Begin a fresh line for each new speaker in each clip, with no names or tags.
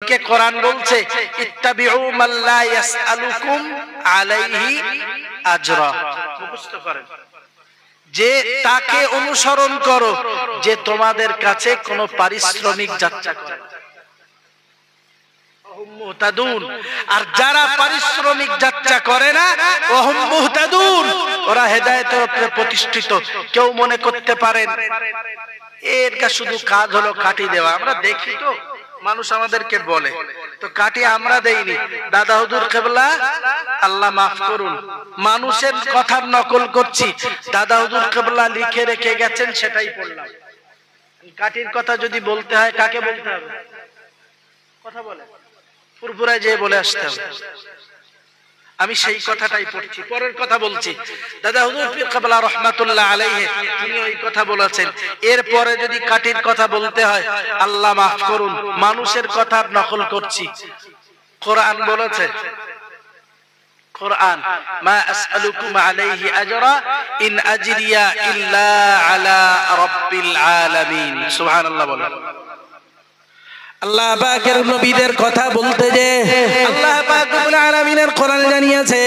নবীকে কোরআন বলছে ইত্তাবিউ মান লা ইয়াসআলুকুম আলাইহি আজরা, মুখস্থ করেন, যে তাকে অনুসরণ করো যে তোমাদের কাছে কোনো পারিশ্রমিক যাচা করে না। আর যারা পারিশ্রমিক যাত্রা করে না ওহুম মুহতাদুন, ওরা হেদায়েতের উপরে প্রতিষ্ঠিত। কেউ মনে করতে পারেন এর শুধু কাজ হলো কাটি দেওয়া। আমরা দেখি তো মানুষ আমাদেরকে বলে, তো কাটি আমরা দেইনি। দাদা হুজুর কেবলা আল্লাহ মাফ করুন, মানুষের কথার নকল করছি। দাদা হুজুর কেবলা লিখে রেখে গেছেন সেটাই পড়লাম। কাটির কথা যদি বলতে হয় কাকে বলতে হবে? কথা বলে ফুরফুরায় যে বলে আসতে হবে। আমি সেই কথাটাই পড়ছি, পরের কথা বলছি। দাদা হুজুর পীর কেবলা রহমাতুল্লাহ আলাইহি তিনি ওই কথা বলেছেন। এরপরে যদি কাটির কথা বলতে হয় আল্লাহ মাফ করুন, মানুষের কথার নকল করছি। কোরআন বলেছে, কোরআন মা আসআলুকুম আলাইহি আজরা ইন আজরিয়া ইল্লা আলা রাব্বিল আলামিন। সুবহানাল্লাহ বলেন। আল্লাহ পাকের নবীদের কথা বলতে যে আল্লাহ পাক রব্বুল আলামিনের কোরআন জানিয়েছে,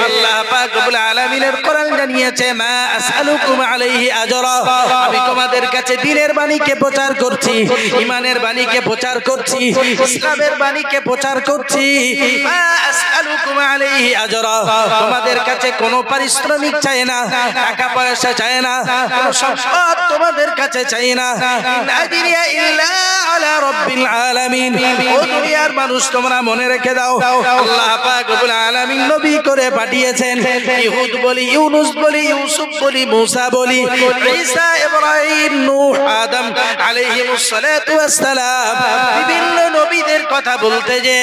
আল্লাহ পাক রব্বুল আলামিনের কোরআন জানিয়েছে মা আসআলুকুম আলাইহি আজরা, আমি তোমাদের কাছে দ্বীনের বাণীকে প্রচার করছি, ঈমানের বাণীকে প্রচার করছি, ইসলামের বাণীকে প্রচার করছি। মা আসআলুকুম আলাইহি আজরা, তোমাদের কাছে কোনো পারিশ্রমিক চাই না, টাকা পয়সা চাই না, কোনো সম্পদ তোমাদের কাছে চাই না। ইন আজরিয়া ইল্লা আলা রাব্বিল আলামিন। ও দুনিয়ার মানুষ তোমরা মনে রেখে দাও, আল্লাহ পাক রব্বুল আলামিন নবী করে পাঠিয়েছেন। ইহুদ বলি, ইউনুস বলি, ইউসুফ বলি, মুসা বলি, ঈসা, ইব্রাহিম, নূহ, আদম আলাইহিমুস সালাতু ওয়াস সালাম, বিভিন্ন নবীদের কথা বলতে যে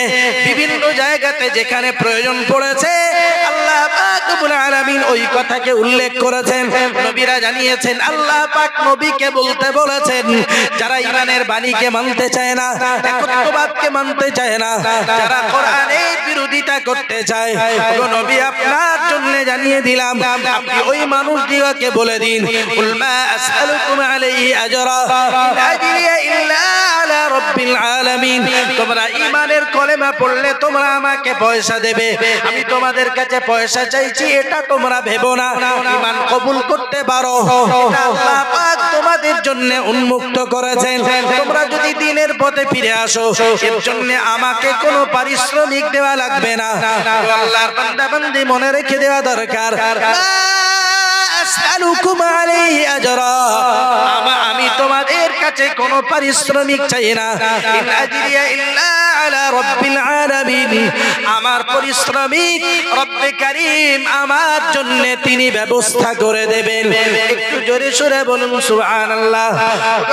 বিভিন্ন জায়গাতে যেখানে প্রয়োজন পড়েছে আল্লাহ পাক রব্বুল আলামিন ওই কথাকে উল্লেখ করেছেন। নবীরা জানিয়েছেন, আল্লাহ পাক নবীকে বলতে বলেছেন যারা ঈমানের বাণীকে মানতে চায় না, একত্ববাদকে মানতে চায় না, যারা কোরআনের বিরোধিতা করতে চায়, ও নবী আপনার জন্য জানিয়ে দিলাম আপনি ওই মানুষদিগকে বলে দিন কুল মা আসআলুকুম আলাইহি আজরা ইন আজরিয়া ইল্লা আলা রাব্বিল আলামিন। তোমরা ঈমানের কলেমা পড়লে তোমরা আমাকে পয়সা দেবে, আমি তোমাদের কাছে পয়সা চাইছি এটা তোমরা ভেবো না। ঈমান কবুল করতে পারো এটা আল্লাহ পাক তোমাদের জন্য উন্মুক্ত করেছেন। তোমরা যদি দ্বীনের পথে ফিরে আসো এর জন্য আমাকে কোনো পারিশ্রমিক দেওয়া লাগবে না। আল্লাহর বান্দা বান্দি মনে রেখে দেওয়া দরকার, আসআলুকুম আলাইহি আজরা, আমি তোমাদের কাছে কোনো পারিশ্রমিক চাই না। ইন আজরিয়া ইল্লা আলা রাব্বিল আলামিন, আমার পারিশ্রমিক রব্বে কারীম আমার জন্য তিনি ব্যবস্থা করে দেবেন। একটু জোরে সুরে বলুন সুবহানাল্লাহ।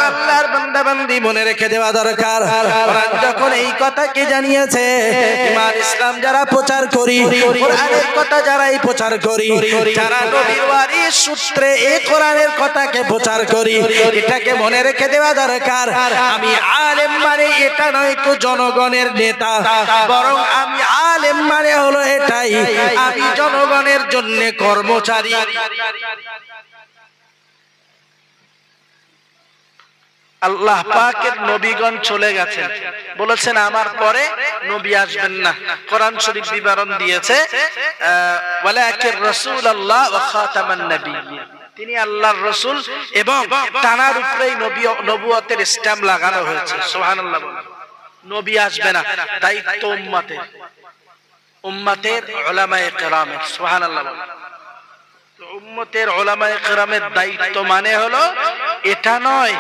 আল্লাহর বান্দা বান্দি মনে রেখে দেওয়া দরকার, কোরআন যখন এই কথাকে জানিয়েছে, ঈমান ইসলাম যারা প্রচার করি, কোরআনের কথা যারাই প্রচার করি, যারা নবীর ওয়ারিস সূত্রে এই কোরআনের কথাকে প্রচার করি, এটাকে মনে রেখে দেওয়া দরকার আমি আলেম মানে এটা নয় তো জনগণের নেতা, বরং আমি আলেম মানে হলো এটাই আমি জনগণের জন্য কর্মচারী। আল্লাহ পাকের নবীগণ চলে গেছেন, বলেছেন আমার পরে নবী আসবেন না। কোরআন শরীফ বিবরণ দিয়েছে ওয়ালাকির রাসূলুল্লাহ ওয়া খাতামান নাবিয়্যিন, তিনি আল্লাহর রাসূল এবং তানার উপরেই নবুয়তের স্ট্যাম্প লাগানো হয়েছে। সুবহানাল্লাহ। নবী আসবে না, দায়িত্ব উম্মতের উলামায়ে কেরামের। সুবহানাল্লাহ। উম্মতের উলামায়ে কেরামের দায়িত্ব মানে হলো এটা নয়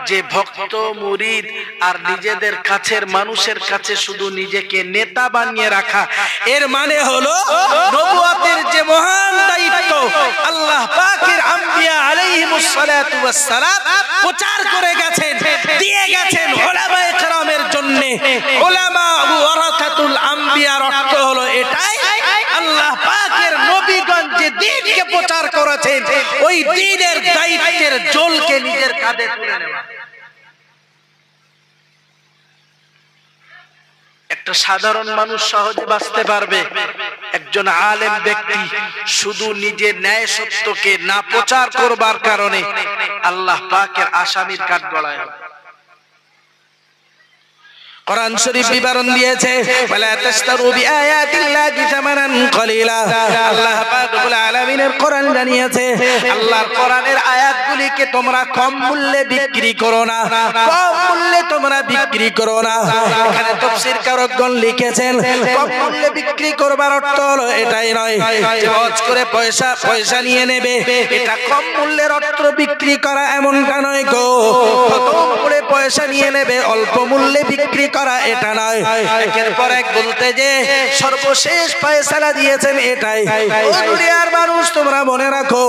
যে ভক্ত মুরিদ আর নিজেদের কাছের মানুষের কাছে শুধু নিজেকে নেতা বানিয়ে রাখা। এর মানে হলো নবুয়তের যে মহান দায়িত্ব আল্লাহ পাকের আম্বিয়া আলাইহিমুস সালাতু ওয়াস সালাম প্রচার করে গেছেন, দিয়ে গেছেন উলামায়ে কেরামের জন্য। উলামা ওয়ারাসাতুল আম্বিয়ার অর্থ হলো এটাই আল্লাহ পাকের নবীগণ যে দ্বীনকে প্রচার করেছেন ওই দ্বীনের দায়িত্বের জলকে নিজের কাঁধে তুলে নেওয়া। একটা সাধারণ মানুষ সহজে বাঁচতে পারবে, একজন আলেম ব্যক্তি শুধু নিজের ন্যায় সত্যকে না প্রচার করবার কারণে আল্লাহ পাকের আসামির কাঠগড়ায়। কোরআন শরীফ বিবরণ দিয়েছে ওয়ালা তাশতারু বিআয়াতিল্লাহি সামানান কলিলা। আল্লাহ পাক রব্বুল আলামিনের কোরআন জানিয়েছে আল্লাহর কোরআনের আয়াতগুলিকে তোমরা কম মূল্যে বিক্রি করো না, কম মূল্যে তোমরা বিক্রি করো না। এখানে তাফসীরকারগণ লিখেছেন কম মূল্যে বিক্রি করবার অর্থ হলো এটাই নয় যে হজ করে পয়সা নিয়ে নেবে, এটা কম মূল্যের অর্থ বিক্রি করা এমনটা নয় গো। কত করে পয়সা নিয়ে নেবে, অল্প মূল্যে বিক্রি করা এটা নয়। একের পর এক বলতে যে সর্বশেষ ফয়সালা দিয়েছেন এটাই। ও দুনিয়ার মানুষ তোমরা মনে রাখো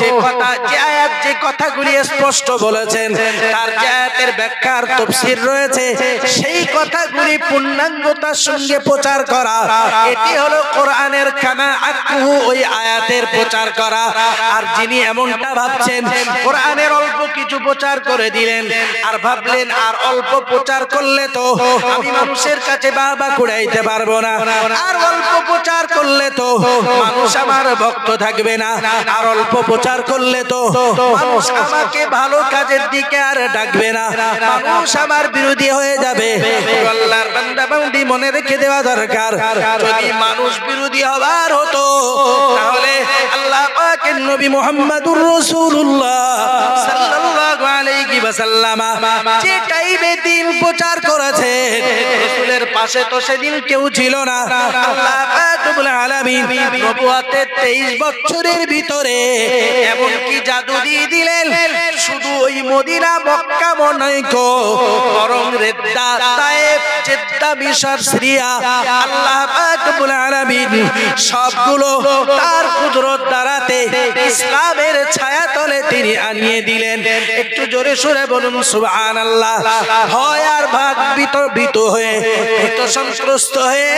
যে কথা, যে আয়াত, যে কথাগুলি স্পষ্ট বলেছেন তার যে আয়াতের ব্যাখ্যার তাফসীর রয়েছে সেই কথাগুলি পূর্ণাঙ্গতার সঙ্গে প্রচার করা, এটি হলো কোরআনের কানাআতু, ওই আয়াতের প্রচার করা। আর যিনি এমনটা ভাবছেন কোরআনের অল্প কিছু প্রচার করে দিলেন আর ভাবলেন আর অল্প প্রচার করলে তো আমি মানুষের কাছে বাবা কুড়াইতে পারবো না, আর অল্প প্রচার করলে তো মানুষ আমার ভক্ত থাকবে না, আর অল্প প্রচার করলে তো মানুষ আমাকে ভালো কাজের দিকে আর ডাকবে না, মানুষ আমার বিরোধী হয়ে যাবে। আল্লাহর বান্দা বান্দি মনে রেখে দেওয়া দরকার, যদি মানুষ বিরোধী হবার হতো তাহলে আল্লাহ পাকের নবী মুহাম্মদুর রাসূলুল্লাহ সাল্লাল্লাহু আলাইহি ওয়াসাল্লাম যে টাইমে দিন প্রচার করেছে রাসূলের পাশে তো সেদিন কেউ ছিল না। আল্লাহ পাক রব্বুল আলামিন নবুয়তের 23 বছরের ভিতরে এমন কি জাদু দিয়ে দিলেন, শুধু ওই মদিনা মক্কা নয় গো, বরং রেদ্দা, তায়েফ, জেদ্দা, মিশর, সিরিয়া আল্লাহ পাক রব্বুল আলামিন সবগুলো তার কুদরত দ্বারাতে ইসলামের ছায়াতলে তিনি আনিয়ে দিলেন। একটু জোরে সুরে বলুন সুবহানাল্লাহ। ভয় আর ভাগ ভীত হয়ে, ভীত সন্ত্রস্ত হয়ে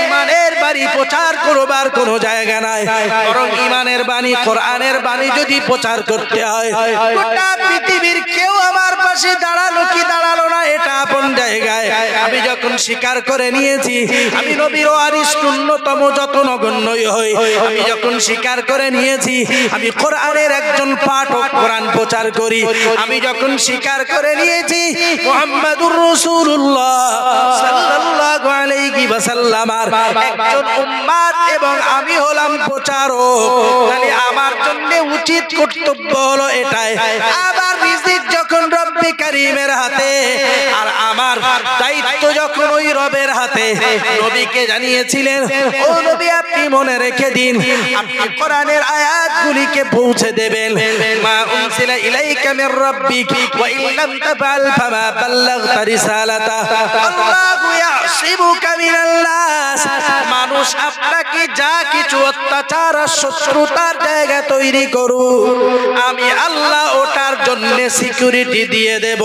ইমানের বাণী প্রচার করবার কোনো জায়গা নাই, বরং ইমানের বাণী, কোরআনের বাণী যদি প্রচার করতে হয় গোটা পৃথিবীর কেউ আমার পাশে দাঁড়ালো কি দাঁড়ালো না এটা আপন জায়গায় আমি যখন স্বীকার করে নিয়েছি আমি নবীর ওয়ারিস ন্যূনতম যত নগণ্যই হই, আমি যখন স্বীকার করে নিয়েছি আমি কোরআনের একজন পাঠক, কোরআন প্রচার করি, আমি যখন স্বীকার করে নিয়েছি মুহাম্মাদুর রাসূলুল্লাহ সাল্লাল্লাহু আলাইহি ওয়াসাল্লাম একজন উম্মত এবং আমি হলাম প্রচারক, তাহলে আমার জন্য উচিত কর্তব্য হলো এটাই। আবার রিজিক যখন রব্বে কারীমের হাতে আর আমার দায়িত্ব যখন ওই রবের হাতে, নবীকে জানিয়েছিলেন ও নবী আপনি মনে রেখে দিন আপনি কোরআনের আয়াতগুলিকে পৌঁছে দেবেন, মা উনসিলা ইলাইকা মির রাব্বিক ওয়া ইল্লাম তাফআল ফামা বাল্লাগতা রিসালাতা আল্লাহু ইয়াসিবুকা মিনাল নাস। মানুষ আপনাকে যা কিছু অত্যাচার আর শত্রুতার জায়গা তৈরি করুক আমি আল্লাহ ওটার জন্য সিকিউরিটি দিয়ে দেব।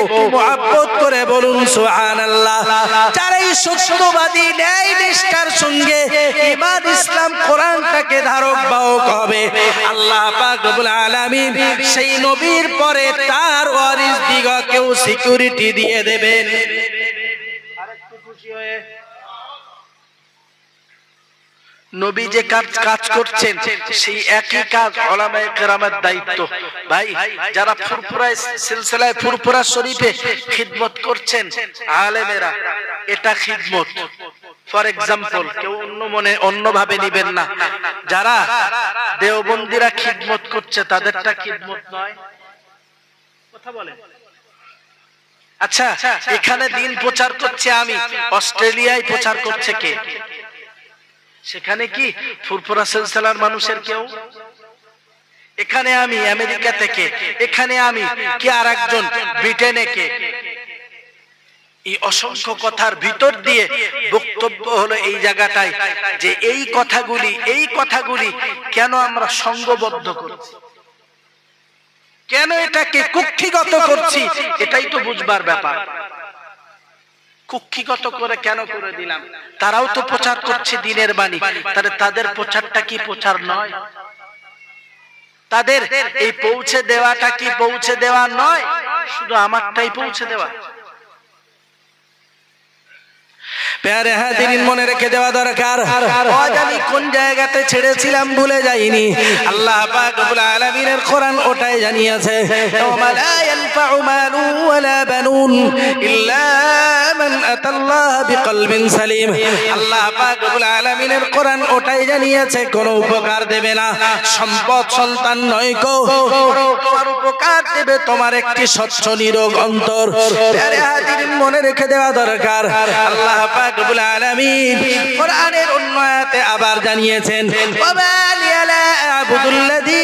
একটু মুহাব্বত করে বলুন সুবহানাল্লাহ। যারা এই সত্যবাদী ন্যায় নিষ্ঠার সঙ্গে ঈমান, ইসলাম, কোরআনটাকে ধারক বাহক হবে আল্লাহ পাক রব্বুল আলামিন সেই নবীর পরে তার ওয়ারিস দিগকেও সিকিউরিটি দিয়ে দেবেন। আরেকটু খুশি হয়ে নবী যে কাজ করছেন সেই একই কাজ উলামায়ে কেরামের দায়িত্ব। ভাই যারা ফুরফুরা সিলসিলায় ফুরফুরা শরীফে খিদমত করছেন আলেমেরা, এটা খিদমত। ফর এক্সাম্পল, কেউ অন্যভাবে নিবেন না, যারা দেওবন্দিরা খিদমত করছে তাদেরটা খিদমত নয়, কথা বলেন। আচ্ছা এখানে দিন প্রচার করছে আমি, অস্ট্রেলিয়ায় প্রচার করছে কে? সেখানে কি ফুরফুরা সিলসিলার মানুষের কেউ? এখানে আমি আমেরিকা থেকে, এখানে আমি কি আর একজন ব্রিটেনে কে? এই অসংখ্য কথার ভিতর দিয়ে বক্তব্য হলো এই জায়গাটায় যে এই কথাগুলি কেন আমরা সংঘবদ্ধ করছি, কেন এটাকে কুক্ষিগত করছি, এটাই তো বুঝবার ব্যাপার। কুক্ষিগত করে কেন করে দিলাম? তারাও তো প্রচার করছে দিনের বাণী, তাহলে তাদের প্রচারটা কি প্রচার নয়? তাদের এই পৌঁছে দেওয়াটা কি পৌঁছে দেওয়া নয়? শুধু আমারটাই পৌঁছে দেওয়া। প্যারে হাজিরিন মনে রেখে দেওয়া দরকার, অজানি কোন জায়গাতে ছেড়েছিলাম ভুলে যাইনি। আল্লাহ পাক রব্বুল আলামিনের কোরআন ওটাই জানিয়েছে, ওয়া লা ইয়ানফাউ মালু ওয়ালা বানুন ইল্লা মান আতাল্লাহ বিকলবিন সালিম। আল্লাহ পাক রব্বুল আলামিনের কোরআন ওটাই জানিয়েছে, কোনো উপকার দেবে না সম্পদ সন্তান নয় কো, তোমার উপকার দেবে তোমার একটি স্বচ্ছ নিরোগ অন্তর। প্যারে হাজিরিন মনে রেখে দেওয়া দরকার, আল্লাহ পাক রব্বুল আলামিন কোরআনের অন্য আয়াতে আবার জানিয়েছেন, ওয়া লা আ'বুদুল্লাযী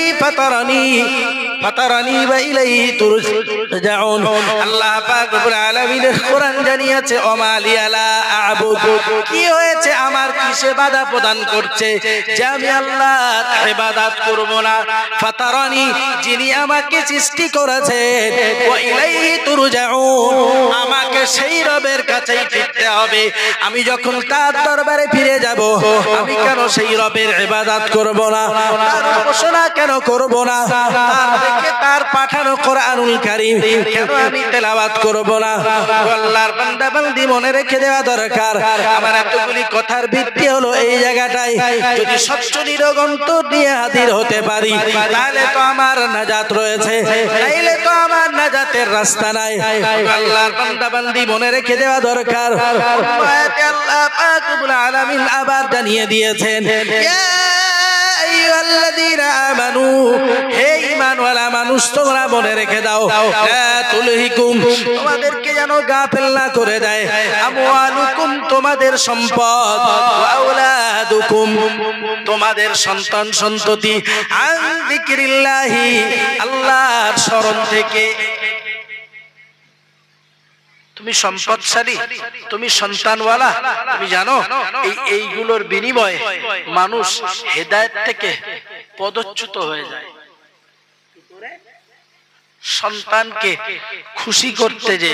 ফাতারানি ওয়া ইলাইহি তুরজাউন। আল্লাহ পাক রব্বুল আলামিন কোরআন জানিয়েছে, ওয়া মা লা আ'বুদু, কি হয়েছে আমার কিসে বাধা প্রদান করছে যে আমি আল্লাহর ইবাদত করব না? ফাতারানি, যিনি আমাকে সৃষ্টি করেছেন, ওয়া ইলাইহি তুরজাউন, আমাকে সেই রবের কাছেই ফিরতে হবে। আমি যখন তার দরবারে ফিরে যাব, আমি কেন সেই রবের ইবাদত করব না? তার উপাসনা কেন করব না? তার থেকে তার পাঠানো কোরআনুল কারীম কেন আমি তেলাওয়াত করব না? আল্লাহর বান্দা বান্দি মনে রেখে দেওয়া দরকার। আমার এতগুলি কথার ভিত্তি হলো এই জায়গাটাই, যদি স্বচ্ছ নিরোগ অন্তর নিয়ে হাজির হতে পারি, তাহলে তো আমার নাজাত রয়েছে, তাইলে তো আমার নাজাতের রাস্তা নাই। আল্লাহর বান্দা বান্দি মনে রেখে দেওয়া দরকার। আয়াতে আল্লাহ পাক রব্বুল আলামিন আবার জানিয়ে দিয়েছেন, ইয়া আইয়ুহাল্লাযীনা আমানু, হে ঈমানওয়ালা মানুষ তোমরা মনে রেখে দাও, লা তুলহিকুম, তোমাদেরকে যেন গাফেল না করে দেয়, আমওয়ালুকুম, তোমাদের সম্পদ, ওয়া আওলাদুকুম, তোমাদের সন্তান সন্ততি, আন যিকরিল্লাহি, আল্লাহর স্মরণ থেকে। তুমি সম্পদশালী, তুমি সন্তানওয়ালা, তুমি জানো এইগুলোর বিনিময়ে মানুষ হেদায়েত থেকে পদচ্যুত হয়ে যায়। সন্তানকে খুশি করতে যে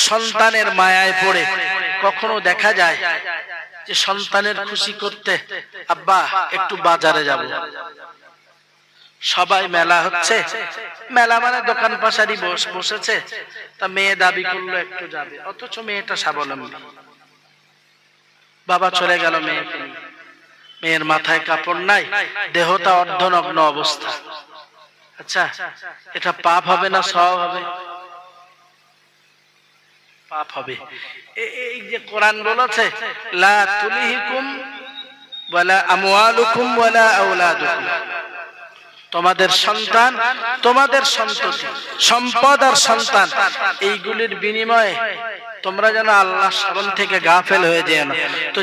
সন্তানের মায়ায় পড়ে কখনো দেখা যায় যে সন্তানের খুশি করতে আব্বা একটু বাজারে যাব, সবাই মেলা হচ্ছে, মেলা মানে দোকান পাশারি বসেছে, তা মেয়ে দাবি করলো একটু যাবে, অথচ মেয়েটা স্বাবলম্বী। বাবা চলে গেল মেয়েকে নিয়ে, মেয়ের মাথায় কাপড় নাই, দেহটা অর্ধনগ্ন অবস্থা। আচ্ছা, এটা পাপ হবে না সওয়াব হবে? পাপ হবে। এই যে কোরআন বলেছে, লা তুলহিকুম ওয়ালা আমওয়ালুকুম ওয়ালা আওলাদুকুম, তোমাদের সন্তান, তোমাদের সন্ততি, সম্পদ আর সন্তান, এইগুলির বিনিময়ে তোমরা যেন আল্লাহর স্মরণ থেকে গাফেল হয়ে যেও না। তো